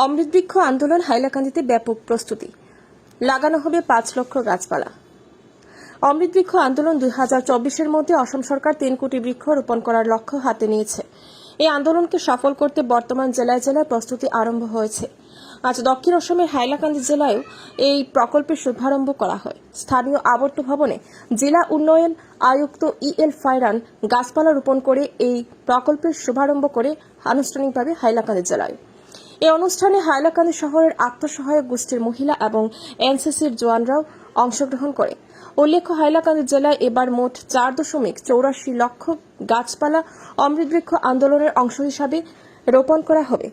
অমৃত বৃক্ষ আন্দোলন হাইলাকান্দিতে ব্যাপক প্রস্তুতি, লাগানো হবে 5 লক্ষ গাছপালা। অমৃত বৃক্ষ আন্দোলন 2024-এর মধ্যে অসম সরকার 3 কোটি বৃক্ষ রোপণ করার লক্ষ্য হাতে নিয়েছে। এই আন্দোলনকে সফল করতে বর্তমান জেলায় জেলায় প্রস্তুতি আরম্ভ হয়েছে। আজ দক্ষিণ অসমের হাইলাকান্দি জেলায়ও এই প্রকল্পের শুভারম্ভ করা হয়। স্থানীয় আবর্ত ভবনে জেলা উন্নয়ন আয়ুক্ত EL ফাইরান গাছপালা রোপণ করে এই প্রকল্পের শুভারম্ভ করে আনুষ্ঠানিকভাবে হাইলাকান্দি জেলায়। এই অনুষ্ঠানে হাইলাকান্দি শহরের আত্মসহায়ক গোষ্ঠীর মহিলা এবং NCCর জওয়ানরাও অংশগ্রহণ করে। উল্লেখ্য, হাইলাকান্দি জেলায় এবার মোট 4.84 লক্ষ গাছপালা অমৃত বৃক্ষ আন্দোলনের অংশ হিসাবে রোপণ করা হবে।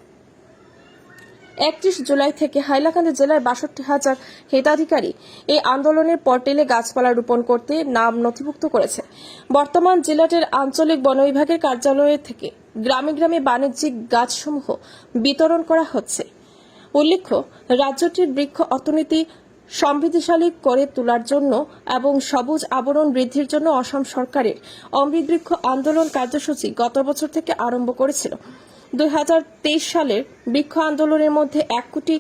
31 জুলাই থেকে হাইলাকান্দি জেলার 62,000 হিতাধিকারী এই আন্দোলনের পোর্টালে গাছপালা রোপণ করতে নাম নথিভুক্ত করেছে। বর্তমান জেলাটির আঞ্চলিক বন বিভাগের কার্যালয় থেকে গ্রামে গ্রামে বাণিজ্যিক গাছসমূহ বিতরণ করা হচ্ছে। উল্লেখ্য, রাজ্যটির বৃক্ষ অর্থনীতি সমৃদ্ধিশালী করে তোলার জন্য এবং সবুজ আবরণ বৃদ্ধির জন্য অসম সরকারের অমৃত বৃক্ষ আন্দোলন কার্যসূচি গত বছর থেকে আরম্ভ করেছিল। 2023 সালের বৃক্ষ আন্দোলনের মধ্যে 1 কোটি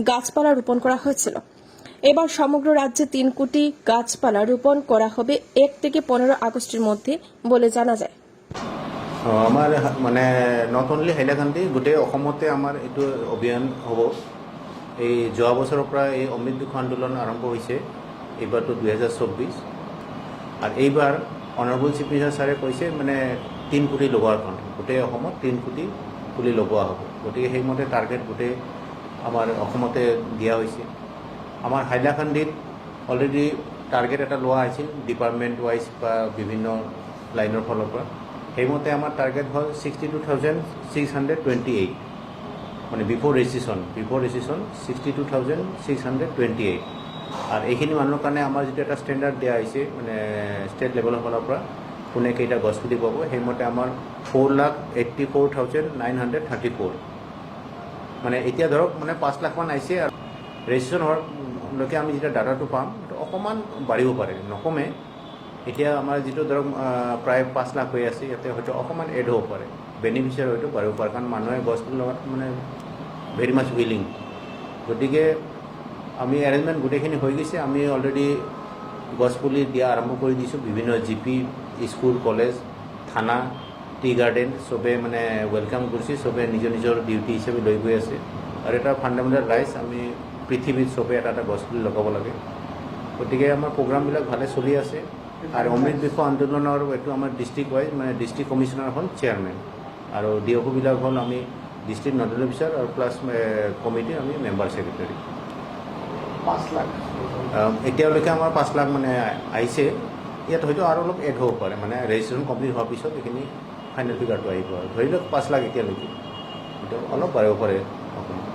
গাছপালা রোপণ করা হয়েছিল। এবার সমগ্র রাজ্যে 3 কোটি গাছপালা রোপণ করা হবে 1 থেকে 15 আগস্টের মধ্যে বলে জানা যায়। আমার মানে নট অনলি হাইলাকান্দি, গোটেই অসমতে আমাৰ এইটো অভিযান হ'ব। এই যোৱা বছৰৰ পৰা এই অমৃত বৃক্ষ আন্দোলন আৰম্ভ হৈছে। এইবাৰটো 2024 আৰু এইবাৰ অনাৰেবল চিফ মিনিষ্টাৰ ছাৰে কৈছে মানে 3 কোটি লগোৱাৰ কাৰণে গোটেই অসমত 3 কোটি পুলি লগোৱা হ'ব। গতিকে সেইমতে টাৰ্গেট গোটেই আমাৰ অসমতে দিয়া হৈছে। আমাৰ হাইলাকান্দিত অলৰেডি টাৰ্গেট এটা লোৱা হৈছিল ডিপাৰ্টমেণ্ট ৱাইজ বা বিভিন্ন লাইনৰ ফালৰ পৰা। সেইমতে আমাৰ টাৰ্গেট হ'ল 62,628, মানে বিফৰ ৰেজিষ্ট্ৰেশ্যন 62,628। আৰু এইখিনি মানুহৰ কাৰণে আমাৰ যিটো এটা ষ্টেণ্ডাৰ্ড দিয়া হৈছে মানে ষ্টেট লেভেলৰ ফালৰ পৰা কোনে কেইটা গছপুলি পাব, সেইমতে আমাৰ 4,84,934, মানে এতিয়া ধৰক মানে 5 লাখমান আহিছে। আৰু ৰেজিষ্ট্ৰেশ্যন হোৱালৈকে আমি যেতিয়া ডাটাটো পাম অকণমান বাঢ়িব পাৰে, নকমে। এতিয়া আমাৰ যিটো ধৰক প্ৰায় 5 লাখ হৈ আছে, ইয়াতে হয়তো অকণমান এড হ'ব পাৰে, বেনিফিচিয়াৰ হয়তো বাঢ়িব পাৰে, কাৰণ মানুহে গছপুলিৰ লগত মানে ভেৰি মাছ উইলিং। গতিকে আমি এৰেঞ্জমেণ্ট গোটেইখিনি হৈ গৈছে। আমি অলৰেডি গছপুলি দিয়া আৰম্ভ কৰি দিছোঁ। বিভিন্ন GP, স্কুল, কলেজ, থানা, টি গাৰ্ডেন চবে মানে ৱেলকাম কৰিছে। চবে নিজৰ নিজৰ ডিউটি হিচাপে লৈ গৈ আছে। আৰু এটা ফাণ্ডামেণ্টেল ৰাইটছ, আমি পৃথিৱীত চবে এটা এটা গছপুলি লগাব লাগে। গতিকে আমাৰ প্ৰগ্ৰামবিলাক ভালে চলি আছে। আৰু অমৃত বৃক্ষ আন্দোলনৰ এইটো আমাৰ ডিষ্ট্ৰিক্ট ৱাইজ মানে ডিষ্ট্ৰিক্ট কমিশ্যনাৰ হ'ল চেয়াৰমেন, আৰু DOবিলাক হ'ল আমি ডিষ্ট্ৰিক্ট নডেল অফিচাৰ আৰু প্লাছ কমিটিৰ আমি মেম্বাৰ ছেক্ৰেটাৰী। 5 লাখ এতিয়ালৈকে আমাৰ 5 লাখ মানে আহিছে। ইয়াত হয়তো আৰু অলপ এড হ'ব পাৰে, মানে ৰেজিষ্ট্ৰেশ্যন কমপ্লিট হোৱাৰ পিছত এইখিনি ফাইনেল ফিগাৰটো আহিব। আৰু ধৰি লওক 5 লাখ এতিয়ালৈকে, এইটো অলপ বাঢ়িব পাৰে অকণমান।